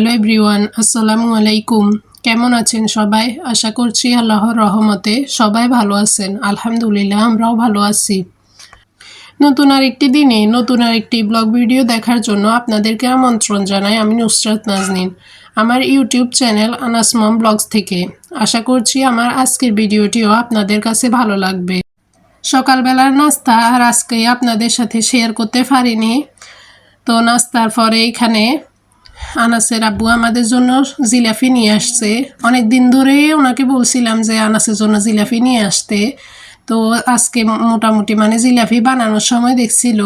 Hello everyone, আসসালামু আলাইকুম। কেমন আছেন সবাই? আশা করছি আল্লাহর রহমতে সবাই ভালো আছেন। আলহামদুলিল্লাহ, আমরাও ভালো আছি। নতুন আরেকটি দিনে নতুন আরেকটি ব্লগ ভিডিও দেখার জন্য আপনাদেরকে আমন্ত্রণ জানাই। আমি নুসরাত নাজনীন, আমার ইউটিউব চ্যানেল আনাস মম ব্লগস থেকে। আশা করছি আমার আজকের ভিডিওটিও আপনাদের কাছে ভালো লাগবে। সকালবেলার নাস্তা আর আজকে আপনাদের সাথে শেয়ার করতে পারিনি। তো নাস্তার পরে এখানে আনাসের আব্বু আমাদের জন্য জিলাপি নিয়ে আসছে। অনেক দিন ধরে ওনাকে বলছিলাম যে আনাসের জন্য জিলাপি নিয়ে আসতে। তো আজকে মোটামুটি মানে জিলাপি বানানোর সময় দেখছিল,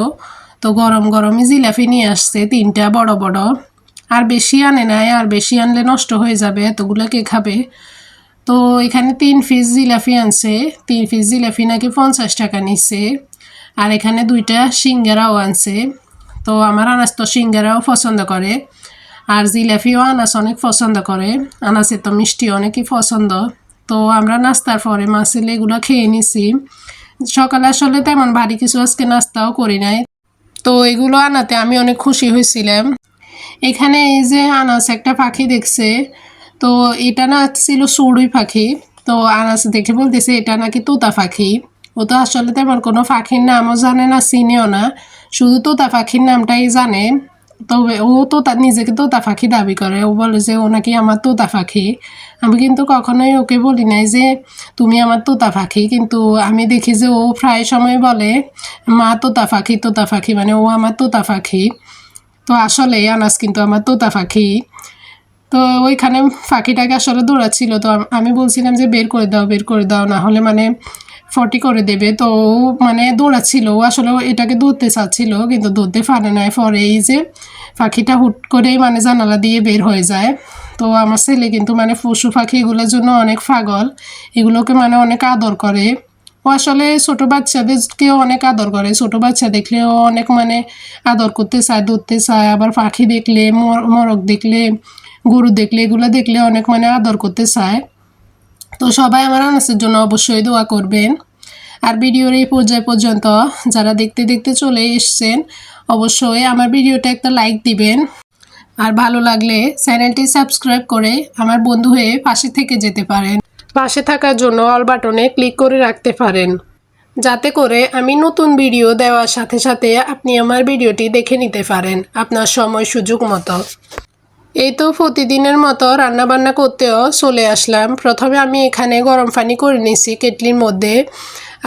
তো গরম গরমই জিলাপি নিয়ে আসছে 3টা বড় বড়। আর বেশি আনে নাই, আর বেশি আনলে নষ্ট হয়ে যাবে, এতগুলো কে খাবে। তো এখানে 3 পিস জিলাপি আনছে। 3 পিস জিলাপি নাকি 50 টাকা নিচ্ছে। আর এখানে 2টা সিঙ্গারাও আনছে। তো আমার আনাস তো সিঙ্গারাও পছন্দ করে, আর জিলাপিও আনাস অনেক পছন্দ করে। আনাসের তো মিষ্টি অনেকই পছন্দ। তো আমরা নাস্তার পরে মাছের এগুলো খেয়ে নিছি। সকালে আসলে তেমন ভারী কিছু আজকে নাস্তাও করি নাই। তো এগুলো আনাতে আমি অনেক খুশি হয়েছিলাম। এখানে এই যে আনাস একটা পাখি দেখছে, তো এটা না ছিল চড়ুই পাখি। তো আনাস দেখে বলতেছে এটা নাকি তোতা পাখি। ও তো আসলে তেমন কোনো পাখির নামও জানে না, চিনেও না, শুধু তোতা পাখির নামটাই জানে। তবে ও তো তার নিজেকে তোতা পাখি দাবি করে, ও বলে যে ও নাকি আমার তোতা পাখি। আমি কিন্তু কখনোই ওকে বলি নাই যে তুমি আমার তোতা পাখি, কিন্তু আমি দেখি যে ও প্রায় সময় বলে মা তোতা পাখি, তোতা পাখি, মানে ও আমার তোতা পাখি। তো আসলে আনাস কিন্তু আমার তোতা পাখি। তো ওইখানে পাখিটাকে আসলে দৌড়াচ্ছিল, তো আমি বলছিলাম যে বের করে দাও, বের করে দাও, না হলে মানে ফটি করে দেবে। তো ও মানে দৌড়াচ্ছিল, ও আসলে এটাকে ধরতে চাচ্ছিল কিন্তু ধরতে পারে না। পরে এই যে পাখিটা হুট করেই মানে জানালা দিয়ে বের হয়ে যায়। তো আমার ছেলে কিন্তু মানে পশু পাখি এগুলোর জন্য অনেক পাগল, এগুলোকে মানে অনেক আদর করে। ও আসলে ছোটো বাচ্চাদেরকেও অনেক আদর করে, ছোটো বাচ্চা দেখলেও অনেক মানে আদর করতে চায়, ধরতে চায়। আবার পাখি দেখলে, মোরগ দেখলে, গরু দেখলে, এগুলো দেখলে অনেক মানে আদর করতে চায়। তো সবাই আমার আনাসের জন্য অবশ্যই দোয়া করবেন। আর ভিডিওর এই পর্যায় পর্যন্ত যারা দেখতে দেখতে চলে এসছেন, অবশ্যই আমার ভিডিওটা একটা লাইক দিবেন। আর ভালো লাগলে চ্যানেলটি সাবস্ক্রাইব করে আমার বন্ধু হয়ে পাশে থেকে যেতে পারেন। পাশে থাকার জন্য অল বাটনে ক্লিক করে রাখতে পারেন, যাতে করে আমি নতুন ভিডিও দেওয়ার সাথে সাথে আপনি আমার ভিডিওটি দেখে নিতে পারেন আপনার সময় সুযোগ মতো। এই তো প্রতিদিনের মতো রান্নাবান্না করতেও চলে আসলাম। প্রথমে আমি এখানে গরম পানি করে নিছি কেটলির মধ্যে,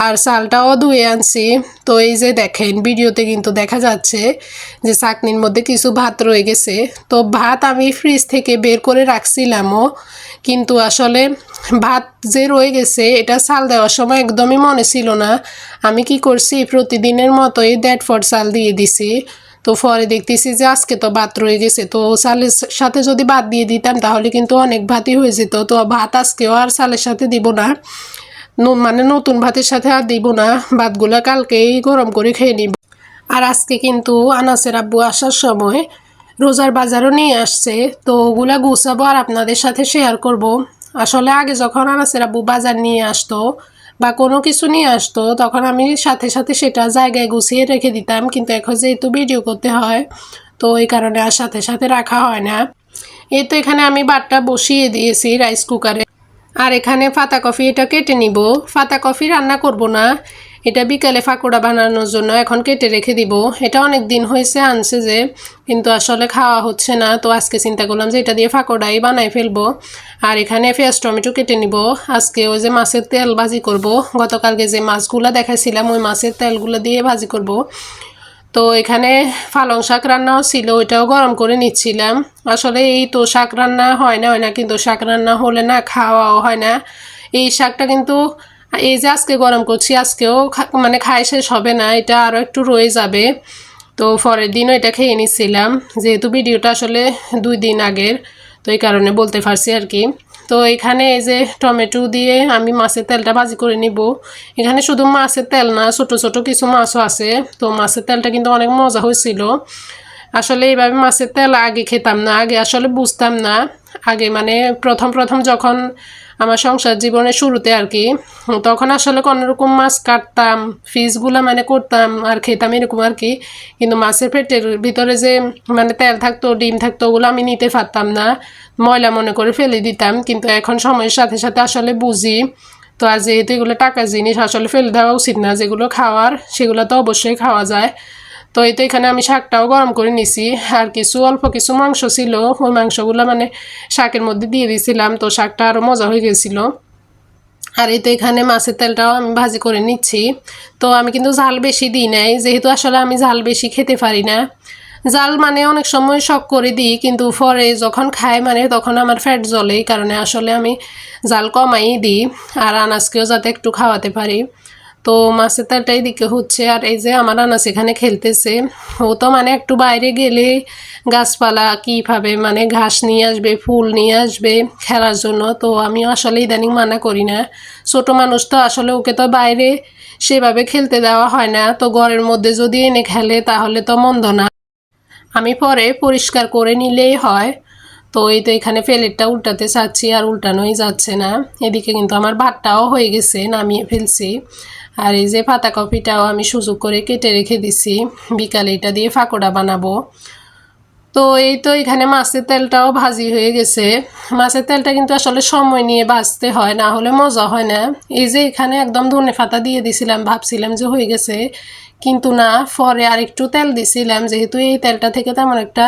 আর চালটাও ধুয়ে আনছি। তো এই যে দেখেন ভিডিওতে কিন্তু দেখা যাচ্ছে যে চাকনির মধ্যে কিছু ভাত রয়ে গেছে। তো ভাত আমি ফ্রিজ থেকে বের করে রাখছিলামও, কিন্তু আসলে ভাত যে রয়ে গেছে এটা চাল দেওয়ার সময় একদমই মনে ছিল না। আমি কি করছি, প্রতিদিনের মতোই 1.5 চাল দিয়ে দিছি। তো পরে দেখতেছি যে আজকে তো ভাত রয়ে গেছে, তো চালের সাথে যদি ভাত দিয়ে দিতাম তাহলে কিন্তু অনেক ভাতই হয়ে যেত। তো ভাত আজকেও আর চালের সাথে দিব না, মানে নতুন ভাতের সাথে আর দিব না, ভাতগুলো কালকেই গরম করে খেয়ে নিব। আর আজকে কিন্তু আনাসের আব্বু আসার সময় রোজার বাজারও নিয়ে আসছে, তো ওগুলা গুছাবো আর আপনাদের সাথে শেয়ার করব। আসলে আগে যখন আনাসের আব্বু বাজার নিয়ে আসতো বা কোনো কিছু নিয়ে আসতো, তখন আমি সাথে সাথে সেটা জায়গায় গুছিয়ে রেখে দিতাম, কিন্তু এখন যেহেতু ভিডিও করতে হয় তো এই কারণে আর সাথে সাথে রাখা হয় না। এই তো এখানে আমি ভাতটা বসিয়ে দিয়েছি রাইস কুকারে। আর এখানে পাতা কফি এটা কেটে নিব। পাতা কফি রান্না করব না, এটা বিকালে পাকোড়া বানানোর জন্য এখন কেটে রেখে দিব। এটা অনেক দিন হয়েছে আনছে যে, কিন্তু আসলে খাওয়া হচ্ছে না। তো আজকে চিন্তা করলাম যে এটা দিয়ে পাকোড়াই বানাই ফেলবো। আর এখানে পেঁয়াজ টমেটো কেটে নিব। আজকে ওই যে মাছের তেল ভাজি করব, গতকালকে যে মাছগুলো দেখাইছিলাম ওই মাছের তেলগুলো দিয়ে ভাজি করব। তো এখানে পালং শাক রান্নাও ছিল, ওইটাও গরম করে নিচ্ছিলাম। আসলে এই তো শাক রান্না হয় না, কিন্তু শাক রান্না হলে না খাওয়াও হয় না। এই শাকটা কিন্তু এই যে আজকে গরম করছি, আজকেও মানে খাই শেষ হবে না, এটা আরও একটু রয়ে যাবে। তো পরের দিনও এটা খেয়ে নিচ্ছিলাম, যেহেতু ভিডিওটা আসলে 2 দিন আগের, তো এই কারণে বলতে পারছি আর কি। তো এখানে এই যে টমেটো দিয়ে আমি মাছের তেলটা ভাজি করে নিব। এখানে শুধু মাছের তেল না, ছোট ছোট কিছু মাছও আছে। তো মাছের তেলটা কিন্তু অনেক মজা হয়েছিল। আসলে এইভাবে মাছের তেল আগে খেতাম না, আগে আসলে বুঝতাম না। আগে মানে প্রথম প্রথম যখন আমার সংসার জীবনের শুরুতে আর কি, তখন আসলে কোনোরকম মাছ কাটতাম, ফিসগুলো মানে করতাম আর খেতাম এরকম আর কি। কিন্তু মাছের পেটের ভিতরে যে মানে তেল থাকতো, ডিম থাকতো, ওগুলো আমি নিতে পারতাম না, ময়লা মনে করে ফেলে দিতাম। কিন্তু এখন সময়ের সাথে সাথে আসলে বুঝি। তো আর যেহেতু এগুলো টাকার জিনিস, আসলে ফেলে দেওয়া উচিত না, যেগুলো খাওয়ার সেগুলো তো অবশ্যই খাওয়া যায়। তো এই তো এখানে আমি শাকটাও গরম করে নিছি, আর কিছু অল্প কিছু মাংস ছিল, ওই মাংসগুলো মানে শাকের মধ্যে দিয়ে দিয়েছিলাম, তো শাকটা আরও মজা হয়ে গেছিলো। আর এই তো এখানে মাছের তেলটাও আমি ভাজি করে নিচ্ছি। তো আমি কিন্তু ঝাল বেশি দিই নাই, যেহেতু আসলে আমি ঝাল বেশি খেতে পারি না। জাল মানে অনেক সময় শখ করে দিই, কিন্তু পরে যখন খাই মানে তখন আমার ফ্যাট জ্বলে, এই কারণে আসলে আমি জাল কমাই দিই, আর আনাজকেও যাতে একটু খাওয়াতে পারি। তো মাছের তেলটাই দিকে হচ্ছে। আর এই যে আমার আনাস এখানে খেলতেছে। ও তো মানে একটু বাইরে গেলে গাছপালা কীভাবে মানে ঘাস নিয়ে আসবে, ফুল নিয়ে আসবে খেলার জন্য। তো আমিও আসলে ইদানিং মানা করি না, ছোটো মানুষ তো আসলে ওকে তো বাইরে সেভাবে খেলতে দেওয়া হয় না। তো ঘরের মধ্যে যদি এনে খেলে তাহলে তো মন্দ না, আমি পরে পরিষ্কার করে নিলেই হয়। তো এই তো এখানে প্লেটটা উল্টাতে চাচ্ছি, আর উল্টানোই যাচ্ছে না। এদিকে কিন্তু আমার ভাতটাও হয়ে গেছে, নামিয়ে ফেলছি। আর এই যে পাতাকপিটাও আমি সুযোগ করে কেটে রেখে দিছি, বিকালে এটা দিয়ে পাকোড়া বানাবো। তো এই তো এখানে মাছের তেলটাও ভাজি হয়ে গেছে। মাছের তেলটা কিন্তু আসলে সময় নিয়ে ভাজতে হয়, না হলে মজা হয় না। এই যে এখানে একদম ধনে পাতা দিয়ে দিছিলাম, ভাবছিলাম যে হয়ে গেছে, কিন্তু না, পরে আর একটু তেল দিছিলাম, যেহেতু এই তেলটা থেকে তেমন একটা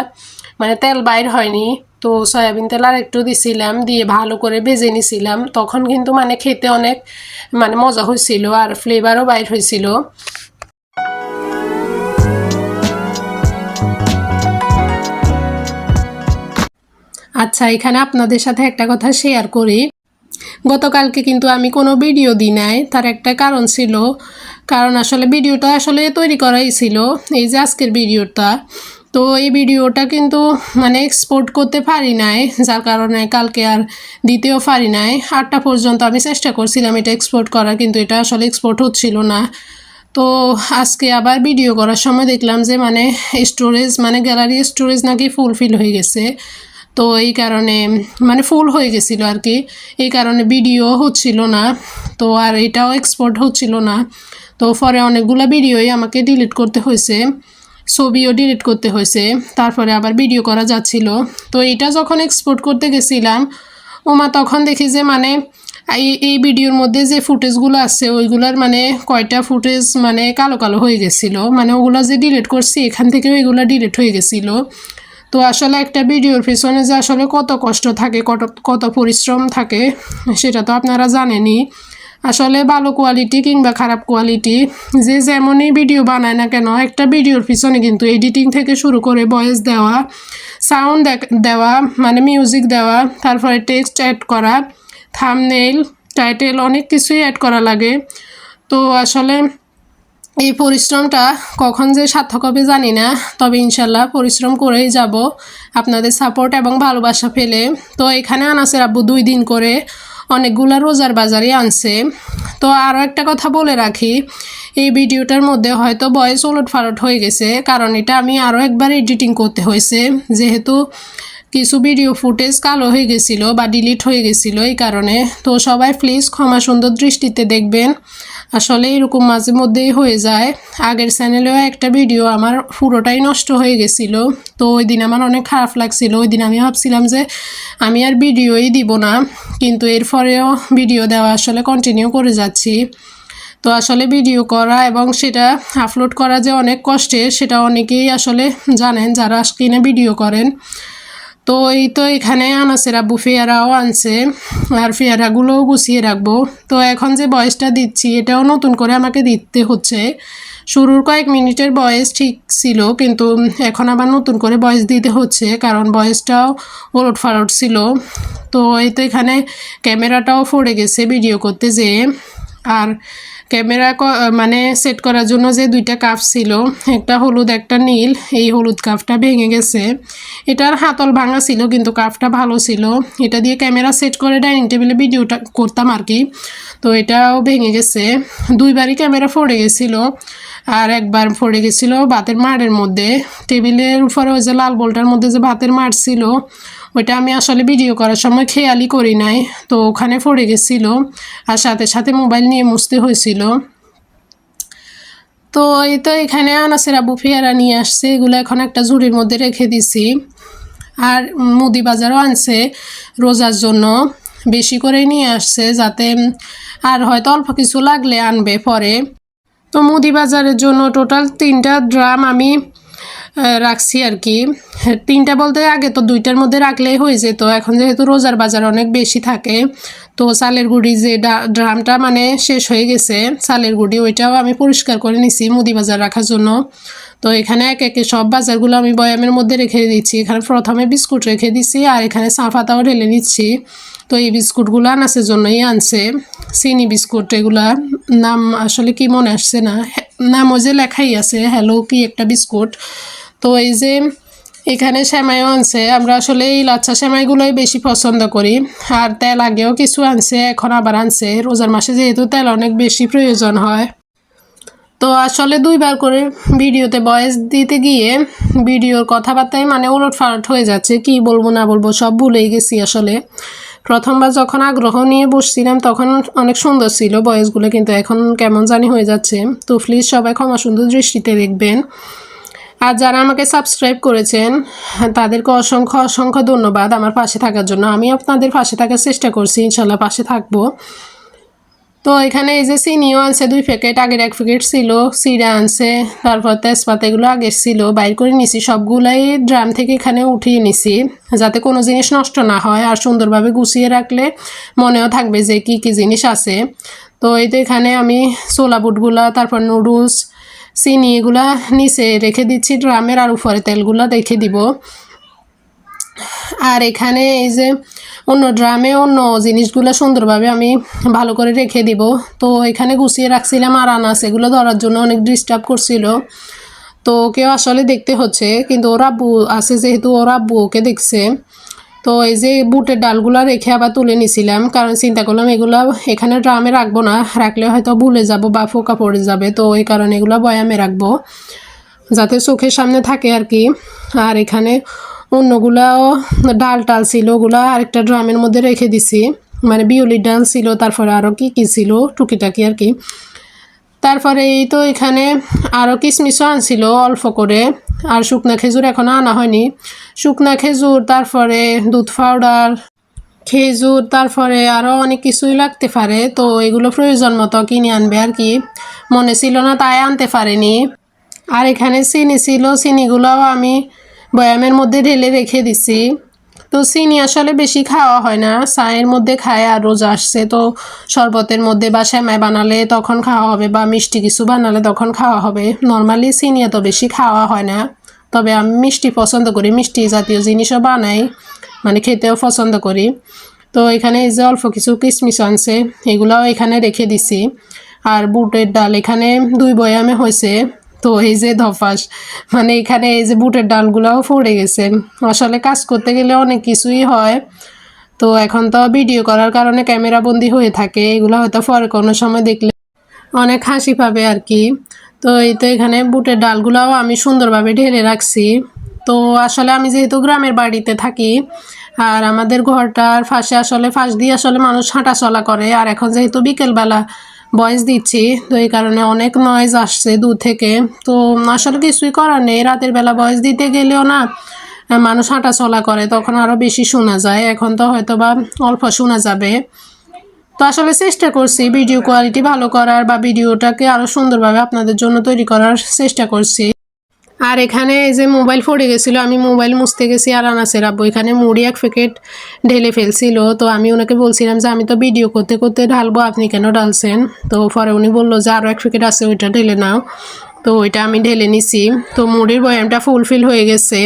মানে তেল বাইর হয়নি। তো সয়াবিন তেল আর একটু দিছিলাম, দিয়ে ভালো করে ভেজে নিছিলাম, তখন কিন্তু মানে খেতে অনেক মানে মজা হয়েছিল, আর ফ্লেভারও বাইর হয়েছিল। আচ্ছা, এখানে আপনাদের সাথে একটা কথা শেয়ার করি। গতকালকে কিন্তু আমি কোনো ভিডিও দিই নাই, তার একটা কারণ ছিল। কারণ আসলে ভিডিওটা আসলে তৈরি করাই ছিল, এই যে আজকের ভিডিওটা। তো এই ভিডিওটা কিন্তু মানে এক্সপোর্ট করতে পারি নাই, যার কারণে কালকে আর দিতেও পারি নাই। 8টা পর্যন্ত আমি চেষ্টা করছিলাম এটা এক্সপোর্ট করার, কিন্তু এটা আসলে এক্সপোর্ট হচ্ছিল না। তো আজকে আবার ভিডিও করার সময় দেখলাম যে মানে স্টোরেজ মানে গ্যালারি স্টোরেজ নাকি ফুলফিল হয়ে গেছে। তো এই কারণে মানে ফুল হয়ে গেছিলো আর কি, এই কারণে ভিডিও হচ্ছিল না। তো আর এটাও এক্সপোর্ট হচ্ছিল না। তো পরে অনেকগুলো ভিডিওই আমাকে ডিলিট করতে হয়েছে, ছবিও ডিলিট করতে হয়েছে, তারপরে আবার ভিডিও করা যাচ্ছিল। তো এটা যখন এক্সপোর্ট করতে গেছিলাম ওমা, তখন দেখি যে মানে এই ভিডিওর মধ্যে যে ফুটেজগুলো আছে ওইগুলোর মানে কয়টা ফুটেজ মানে কালো কালো হয়ে গেছিলো, মানে ওগুলো যে ডিলিট করছি এখান থেকে ওইগুলো ডিলিট হয়ে গেছিলো। তো আসলে একটা ভিডিওর পেছনে যে আসলে কত কষ্ট থাকে, কত পরিশ্রম থাকে সেটা তো আপনারা জানেনই। আসলে ভালো কোয়ালিটি কিংবা খারাপ কোয়ালিটি যে যেমনই ভিডিও বানায় না কেন, একটা ভিডিওর পিছনে কিন্তু এডিটিং থেকে শুরু করে ভয়েস দেওয়া, সাউন্ড দেওয়া, মানে মিউজিক দেওয়া, তারপরে টেক্সট অ্যাড করা, থাম্বনেইল, টাইটেল, অনেক কিছুই অ্যাড করা লাগে। তো আসলে এই পরিশ্রমটা কখন যে সার্থক হবে জানি না, তবে ইনশাল্লাহ পরিশ্রম করেই যাব আপনাদের সাপোর্ট এবং ভালোবাসা পেলে। তো এখানে আনাসের আব্বু 2 দিন করে অনেকগুলো রোজার বাজারই আনছে। তো আরও একটা কথা বলে রাখি, এই ভিডিওটার মধ্যে হয়তো ভয়েস ওলটপালট হয়ে গেছে, কারণ এটা আমি আরও একবার এডিটিং করতে হয়েছে, যেহেতু কিছু ভিডিও ফুটেজ কালো হয়ে গেছিলো বা ডিলিট হয়ে গেছিলো, এই কারণে। তো সবাই প্লিজ ক্ষমা সুন্দর দৃষ্টিতে দেখবেন, আসলে এরকম মাঝে মধ্যেই হয়ে যায়। আগের চ্যানেলেও একটা ভিডিও আমার পুরোটাই নষ্ট হয়ে গেছিলো, তো ওই দিন আমার অনেক খারাপ লাগছিল। ওই দিন আমি ভাবছিলাম যে আমি আর ভিডিওই দিব না, কিন্তু এরপরেও ভিডিও দেওয়া আসলে কন্টিনিউ করে যাচ্ছি। তো আসলে ভিডিও করা এবং সেটা আপলোড করা যে অনেক কষ্টের, সেটা অনেকেই আসলে জানেন যারা স্ক্রিনে ভিডিও করেন। তো এই তো এখানে আনাসের আব্বু পেয়ারাও আনছে, আর পেয়ারাগুলোও গুছিয়ে রাখবো। তো এখন যে ভয়েসটা দিচ্ছি এটাও নতুন করে আমাকে দিতে হচ্ছে। শুরুর কয়েক মিনিটের ভয়েস ঠিক ছিল, কিন্তু এখন আবার নতুন করে ভয়েস দিতে হচ্ছে, কারণ ভয়েসটাও ওলটপালট ছিল। তো এই তো এখানে ক্যামেরাটাও পড়ে গেছে ভিডিও করতে যেয়ে। আর ক্যামেরা মানে সেট করার জন্য যে 2টা কাপ ছিল, একটা হলুদ একটা নীল, এই হলুদ কাপটা ভেঙে গেছে। এটার হাতল ভাঙা ছিল, কিন্তু কাপটা ভালো ছিল। এটা দিয়ে ক্যামেরা সেট করে ডাইনিং টেবিলে ভিডিওটা করতাম আর কি। তো এটাও ভেঙে গেছে। 2বারই ক্যামেরা পড়ে গেছিলো, আর একবার পড়ে গেছিলো ভাতের মাড়ের মধ্যে, টেবিলের উপরে ওই যে লাল বলটার মধ্যে যে ভাতের মাড় ছিল ওইটা আমি আসলে ভিডিও করার সময় খেয়ালই করি নাই, তো ওখানে পড়ে গেছিলো আর সাথে সাথে মোবাইল নিয়ে মুছতে হয়েছিল। তো এই তো এখানে আনাসের আব্বু পেয়ারা নিয়ে আসছে, এগুলো এখন একটা ঝুড়ির মধ্যে রেখে দিছি। আর মুদি বাজারও আনছে রোজার জন্য, বেশি করে নিয়ে আসছে যাতে আর হয়তো অল্প কিছু লাগলে আনবে পরে। তো মুদি বাজারের জন্য টোটাল 3টা ড্রাম আমি রাখছি আর কি। 3টা বলতে আগে তো 2টার মধ্যে রাখলেই হয়ে যেত, এখন যেহেতু রোজার বাজার অনেক বেশি থাকে তো চালের গুঁড়ি যে ড্রামটা মানে শেষ হয়ে গেছে চালের গুঁড়ি, ওইটাও আমি পরিষ্কার করে নিছি মুদি বাজার রাখার জন্য। তো এখানে এক একে সব বাজারগুলো আমি বয়ামের মধ্যে রেখে দিচ্ছি। এখানে প্রথমে বিস্কুট রেখে দিচ্ছি আর এখানে চা পাতাও ঢেলে নিচ্ছি। তো এই বিস্কুটগুলো আনাসের জন্যই আনছে, চিনি বিস্কুট, এগুলা নাম আসলে কি মনে আসছে না, নাম ওই যে লেখাই আছে হ্যালো কি একটা বিস্কুট। তো এই যে এখানে সেমাইও আনছে, আমরা আসলে এই লাচ্ছা সেমাইগুলোই বেশি পছন্দ করি। আর তেল আগেও কিছু আনছে, এখন আবার আনছে, রোজার মাসে যেহেতু তেল অনেক বেশি প্রয়োজন হয়। তো আসলে 2বার করে ভিডিওতে ভয়েস দিতে গিয়ে ভিডিওর কথাবার্তায় মানে ওলটপালট হয়ে যাচ্ছে, কি বলবো না বলবো সব ভুলেই গেছি আসলে। প্রথমবার যখন আগ্রহ নিয়ে বসছিলাম তখন অনেক সুন্দর ছিল ভয়েসগুলো, কিন্তু এখন কেমন জানি হয়ে যাচ্ছে। তো প্লিজ সবাই ক্ষমা সুন্দর দৃষ্টিতে দেখবেন। আর যারা আমাকে সাবস্ক্রাইব করেছেন তাদেরকে অসংখ্য অসংখ্য ধন্যবাদ আমার পাশে থাকার জন্য। আমি আপনাদের পাশে থাকার চেষ্টা করছি, ইনশাল্লাহ পাশে থাকবো। তো এখানে এই যে চিনিও আনছে 2 প্যাকেট, আগের 1 প্যাকেট ছিল, সিরা আনছে, তারপর তেজপাতা এগুলো আগে ছিল, বাইর করে নিছি সবগুলাই ড্রাম থেকে এখানে উঠিয়ে নিছি যাতে কোনো জিনিস নষ্ট না হয় আর সুন্দরভাবে গুছিয়ে রাখলে মনেও থাকবে যে কি কি জিনিস আছে। তো এই তো এখানে আমি ছোলা বুটগুলা, তারপর নুডলস, চিনি এগুলা নিচে রেখে দিচ্ছি ড্রামের, আর উপরে তেলগুলা রেখে দিব। আর এখানে এই যে অন্য ড্রামে অন্য জিনিসগুলো সুন্দরভাবে আমি ভালো করে রেখে দিব। তো এখানে গুছিয়ে রাখছিলাম আর আনাস এগুলো ধরার জন্য অনেক ডিস্টার্ব করছিল, তো ওকেও আসলে দেখতে হচ্ছে, কিন্তু ওর আব্বু আছে যেহেতু ওর আব্বু ওকে দেখছে। তো এই যে বুটের ডালগুলো রেখে আবার তুলে নিছিলাম, কারণ চিন্তা করলাম এগুলো এখানে ড্রামে রাখবো না, রাখলে হয়তো ভুলে যাব বা ফোকা পড়ে যাবে, তো এই কারণে এগুলো বয়ামে রাখবো যাতে চোখের সামনে থাকে আর কি। আর এখানে অন্যগুলাও ডাল টাল ছিল, ওগুলো আরেকটা ড্রামের মধ্যে রেখে দিছি, মানে বিউলির ডাল ছিল, তারপরে আরও কি কী ছিল টুকিটাকি আর কি। তারপরে এই তো এখানে আরও কিশমিশও আনছিল অল্প করে, আর শুকনা খেজুর এখনও আনা হয়নি। শুকনা খেজুর, তারপরে দুধ পাউডার, খেজুর, তারপরে আরও অনেক কিছুই লাগতে পারে, তো এগুলো প্রয়োজন মতো কিনে আনবে আর কি, মনে ছিল না তাই আনতে পারেনি। আর এখানে চিনি ছিল, চিনিগুলোও আমি বয়ামের মধ্যে ঢেলে রেখে দিছি। তো চিনি আসলে বেশি খাওয়া হয় না, চায়ের মধ্যে খায়, আর রোজা আসছে তো শরবতের মধ্যে বা সেমাই বানালে তখন খাওয়া হবে, বা মিষ্টি কিছু বানালে তখন খাওয়া হবে। নর্মালি চিনি এত বেশি খাওয়া হয় না, তবে আমি মিষ্টি পছন্দ করি, মিষ্টি জাতীয় জিনিসও বানাই, মানে খেতেও পছন্দ করি। তো এখানে এই যে অল্প কিছু কিশমিশ আনছে, এগুলাও এখানে রেখে দিছি। আর বুটের ডাল এখানে 2 বয়ামে হয়েছে। তো এই যে ধপাস, মানে এখানে এই যে বুটের ডালগুলোও পড়ে গেছে। আসলে কাজ করতে গেলে অনেক কিছুই হয়, তো এখন তো ভিডিও করার কারণে ক্যামেরা বন্দি হয়ে থাকে, এগুলো হয়তো পরে কোনো সময় দেখলে অনেক হাসি পাবে আর কি। তো এই তো এখানে বুটের ডালগুলোও আমি সুন্দরভাবে ঢেলে রাখছি। তো আসলে আমি যেহেতু গ্রামের বাড়িতে থাকি আর আমাদের ঘরটার পাশে আসলে পাশ দিয়ে আসলে মানুষ হাঁটা চলা করে, আর এখন যেহেতু বিকেলবেলা ভয়েস দিচ্ছি তো এই কারণে অনেক নয়েজ আসছে দূর থেকে। তো আসলে কিছুই করার নেই, রাতের বেলা ভয়েস দিতে গেলেও না মানুষ হাঁটা চলা করে, তখন আরও বেশি শোনা যায়, এখন তো হয়তো বা অল্প শোনা যাবে। তো আসলে চেষ্টা করছি ভিডিও কোয়ালিটি ভালো করার বা ভিডিওটাকে আরও সুন্দরভাবে আপনাদের জন্য তৈরি করার চেষ্টা করছি। আর এখানে এই যে মোবাইল পড়ে গেছিলো, আমি মোবাইল মুছতে গেছি আর আনাসের আব্বু এখানে মুড়ি 1 প্যাকেট ঢেলে ফেলছিল। তো আমি ওনাকে বলছিলাম যে আমি তো ভিডিও করতে করতে ঢালবো, আপনি কেন ঢালছেন? তো পরে উনি বললো যে আরও 1 প্যাকেট আছে ওইটা ঢেলে নাও। তো ওইটা আমি ঢেলে নিছি, তো মুড়ির বয়ামটা ফুলফিল হয়ে গেছে।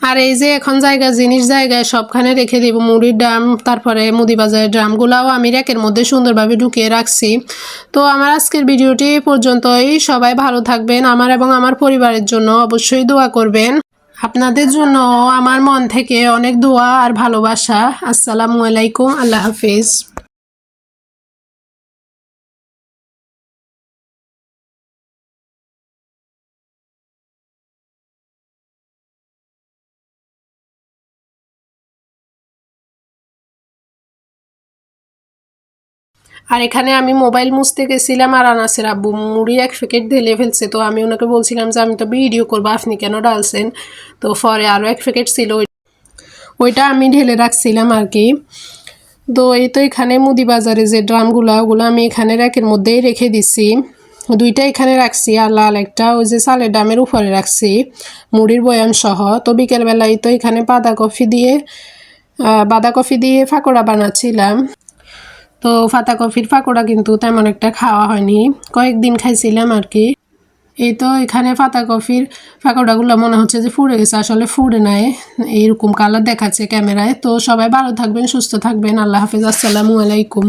আর এই যে এখন জায়গা জিনিস জায়গায় সবখানে রেখে দিব মুড়ির ড্রাম, তারপরে মুদিবাজারের ড্রামগুলাও আমি র্যাকের মধ্যে সুন্দরভাবে ঢুকিয়ে রাখছি। তো আমার আজকের ভিডিওটি পর্যন্তই, সবাই ভালো থাকবেন, আমার এবং আমার পরিবারের জন্য অবশ্যই দোয়া করবেন। আপনাদের জন্য আমার মন থেকে অনেক দোয়া আর ভালোবাসা। আসসালামু আলাইকুম, আল্লাহ হাফিজ। আর এখানে আমি মোবাইল মুছতে গেছিলাম আর আনাসের আব্বু মুড়ি 1 প্যাকেট ঢেলে ফেলছে। তো আমি ওনাকে বলছিলাম যে আমি তো ভিডিও করবো, আপনি কেন ডালছেন? তো পরে আরও 1 প্যাকেট ছিল, ওইটা আমি ঢেলে রাখছিলাম আর কি। তো এই তো এখানে মুদি বাজারে যে ড্রামগুলো ওগুলো আমি এখানে র্যাকের মধ্যেই রেখে দিছি। 2টা এখানে রাখছি আর লাল একটা ওই যে চালের ড্রামের উপরে রাখছি মুড়ির বয়াম সহ। তো বিকেলবেলায় তো এখানে বাঁধাকপি দিয়ে পাকোড়া বানাচ্ছিলাম। তো পাতাকপির পাকোড়া কিন্তু তেমন একটা খাওয়া হয়নি, কয়েকদিন খাইছিলাম আর কি। এই তো এখানে পাতাকপির পাকোড়াগুলো মনে হচ্ছে যে ফুড়ে গেছে, আসলে ফুড়ে নাই, এইরকম কালার দেখাচ্ছে ক্যামেরায়। তো সবাই ভালো থাকবেন, সুস্থ থাকবেন, আল্লাহ হাফেজ, আসসালামু আলাইকুম।